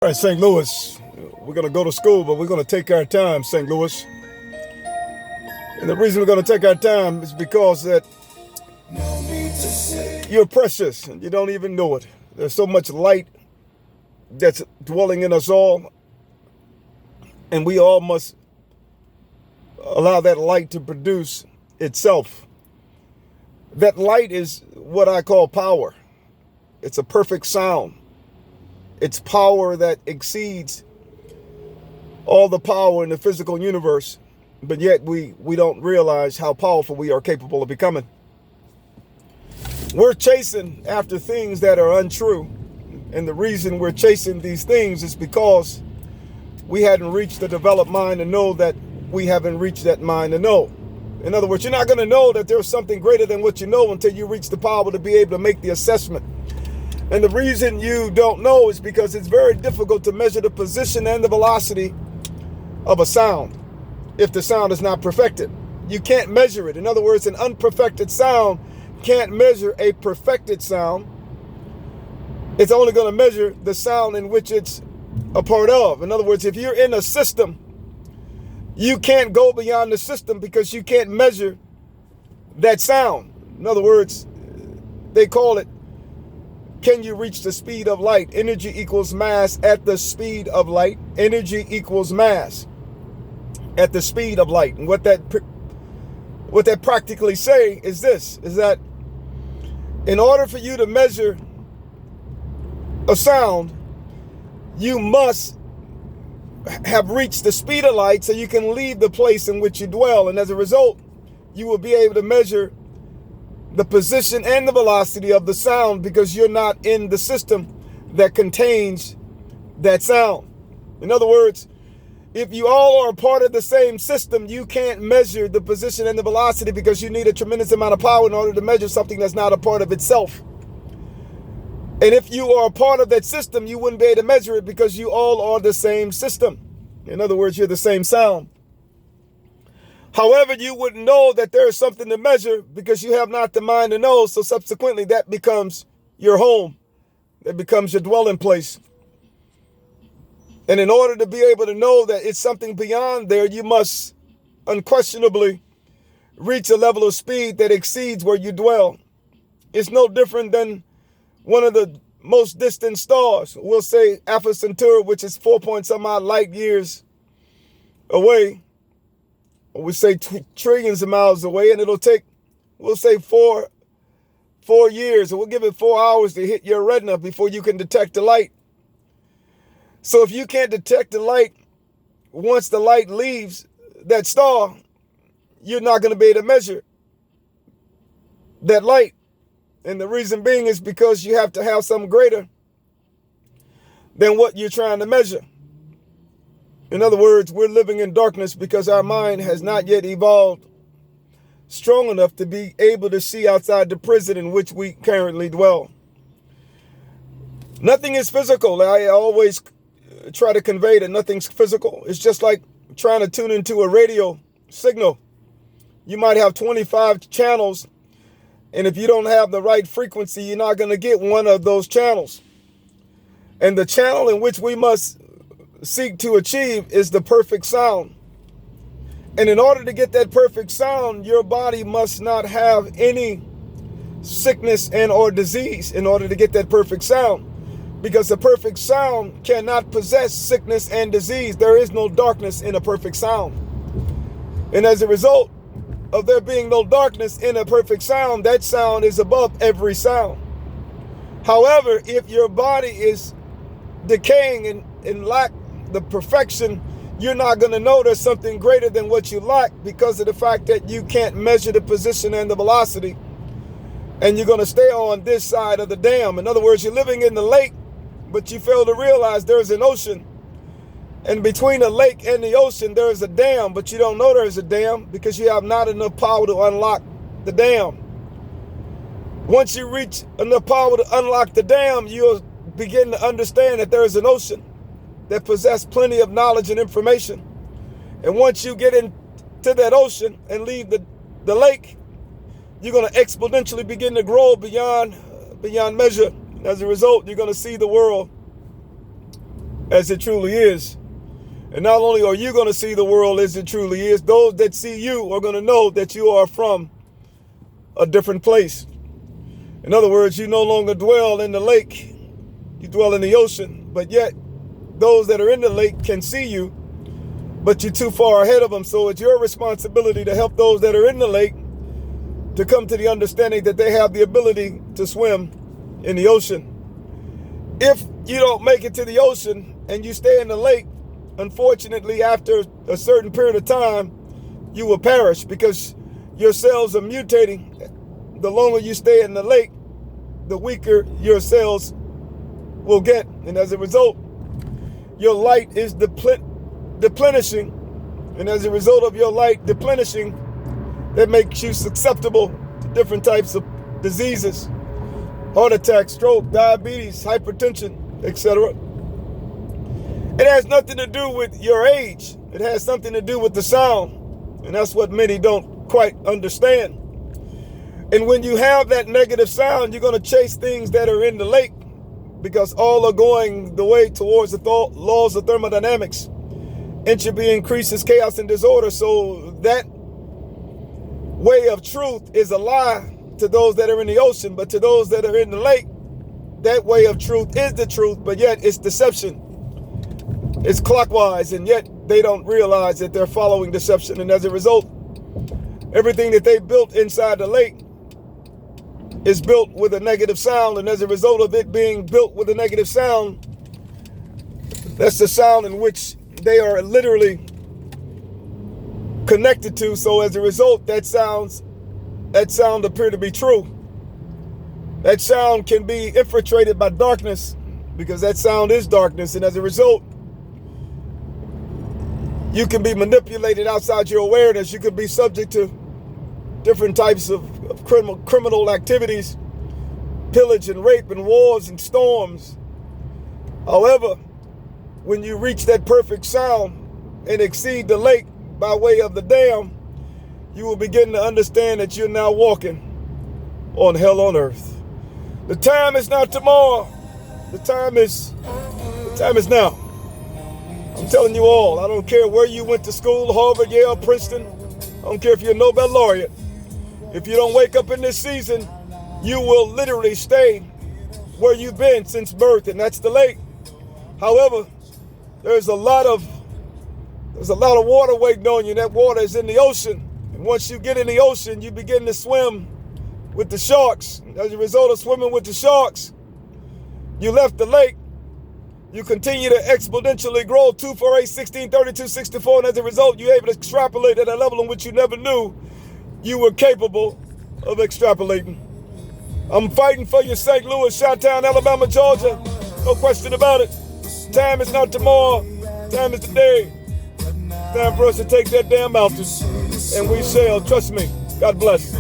All right, St. Louis, we're going to go to school, but we're going to take our time, St. Louis. And the reason we're going to take our time is because that you're precious and you don't even know it. There's so much light that's dwelling in us all, and we all must allow that light to produce itself. That light is what I call power. It's a perfect sound. It's power that exceeds all the power in the physical universe, but yet we don't realize how powerful we are capable of becoming. We're chasing after things that are untrue, and the reason we're chasing these things is because we hadn't reached the developed mind to know that we haven't reached that mind to know. In other words, you're not going to know that there's something greater than what you know until you reach the power to be able to make the assessment. And the reason you don't know is because it's very difficult to measure the position and the velocity of a sound if the sound is not perfected. You can't measure it. In other words, an unperfected sound can't measure a perfected sound. It's only going to measure the sound in which it's a part of. In other words, if you're in a system, you can't go beyond the system because you can't measure that sound. In other words, they call it, can you reach the speed of light? Energy equals mass at the speed of light. Energy equals mass at the speed of light. And what that practically say is this, is that in order for you to measure a sound, you must have reached the speed of light so you can leave the place in which you dwell. And as a result, you will be able to measure the position and the velocity of the sound because you're not in the system that contains that sound. In other words, if you all are a part of the same system, you can't measure the position and the velocity because you need a tremendous amount of power in order to measure something that's not a part of itself. And if you are a part of that system, you wouldn't be able to measure it because you all are the same system. In other words, you're the same sound. However, you wouldn't know that there is something to measure because you have not the mind to know. So subsequently, that becomes your home. That becomes your dwelling place. And in order to be able to know that it's something beyond there, you must unquestionably reach a level of speed that exceeds where you dwell. It's no different than one of the most distant stars. We'll say Alpha Centauri, which is 4 point some odd light years away. Or we say trillions of miles away, and it'll take, we'll say four years, or we'll give it 4 hours to hit your retina before you can detect the light. So if you can't detect the light, once the light leaves that star, you're not going to be able to measure that light. And the reason being is because you have to have something greater than what you're trying to measure. In other words, we're living in darkness because our mind has not yet evolved strong enough to be able to see outside the prison in which we currently dwell. Nothing is physical. I always try to convey that nothing's physical. It's just like trying to tune into a radio signal. You might have 25 channels, and if you don't have the right frequency, you're not going to get one of those channels. And the channel in which we must seek to achieve is the perfect sound. And in order to get that perfect sound, your body must not have any sickness and or disease in order to get that perfect sound. Because the perfect sound cannot possess sickness and disease. There is no darkness in a perfect sound. And as a result of there being no darkness in a perfect sound, that sound is above every sound. However, if your body is decaying and lack the perfection, you're not going to know there's something greater than what you lack because of the fact that you can't measure the position and the velocity. And you're going to stay on this side of the dam. In other words, you're living in the lake, but you fail to realize there's an ocean. And between the lake and the ocean, there is a dam, but you don't know there's a dam because you have not enough power to unlock the dam. Once you reach enough power to unlock the dam, you'll begin to understand that there is an ocean that possess plenty of knowledge and information. And once you get into that ocean and leave the lake, you're going to exponentially begin to grow beyond measure. As a result, you're going to see the world as it truly is. And not only are you going to see the world as it truly is, those that see you are going to know that you are from a different place. In other words, you no longer dwell in the lake, you dwell in the ocean, but yet those that are in the lake can see you, but you're too far ahead of them. So it's your responsibility to help those that are in the lake to come to the understanding that they have the ability to swim in the ocean. If you don't make it to the ocean and you stay in the lake, unfortunately, after a certain period of time, you will perish because your cells are mutating. The longer you stay in the lake, the weaker your cells will get. And as a result, your light is deplenishing. And as a result of your light deplenishing, that makes you susceptible to different types of diseases, heart attack, stroke, diabetes, hypertension, etc. It has nothing to do with your age. It has something to do with the sound. And that's what many don't quite understand. And when you have that negative sound, you're going to chase things that are in the lake because all are going the way towards the laws of thermodynamics. Entropy increases chaos and disorder. So that way of truth is a lie to those that are in the ocean, but to those that are in the lake, that way of truth is the truth, but yet it's deception. It's clockwise, and yet they don't realize that they're following deception. And as a result, everything that they built inside the lake is built with a negative sound. And as a result of it being built with a negative sound, that's the sound in which they are literally connected to. So as a result, that sound appear to be true. That sound can be infiltrated by darkness because that sound is darkness. And as a result, you can be manipulated outside your awareness. You could be subject to different types of criminal activities, pillage and rape and wars and storms. However, when you reach that perfect sound and exceed the lake by way of the dam, you will begin to understand that you're now walking on hell on earth. The time is not tomorrow. The time is now. I'm telling you all, I don't care where you went to school, Harvard, Yale, Princeton. I don't care if you're a Nobel laureate. If you don't wake up in this season, you will literally stay where you've been since birth, and that's the lake. However, there's a lot of water waiting on you. That water is in the ocean. And once you get in the ocean, you begin to swim with the sharks. As a result of swimming with the sharks, you left the lake. You continue to exponentially grow 2, 4, 8, 16, 32, 64. And as a result, you're able to extrapolate at a level in which you never knew you were capable of extrapolating. I'm fighting for you, St. Louis, Chi-Town, Alabama, Georgia. No question about it. Time is not tomorrow. Time is today. Time for us to take that damn mountain. And we shall. Trust me. God bless.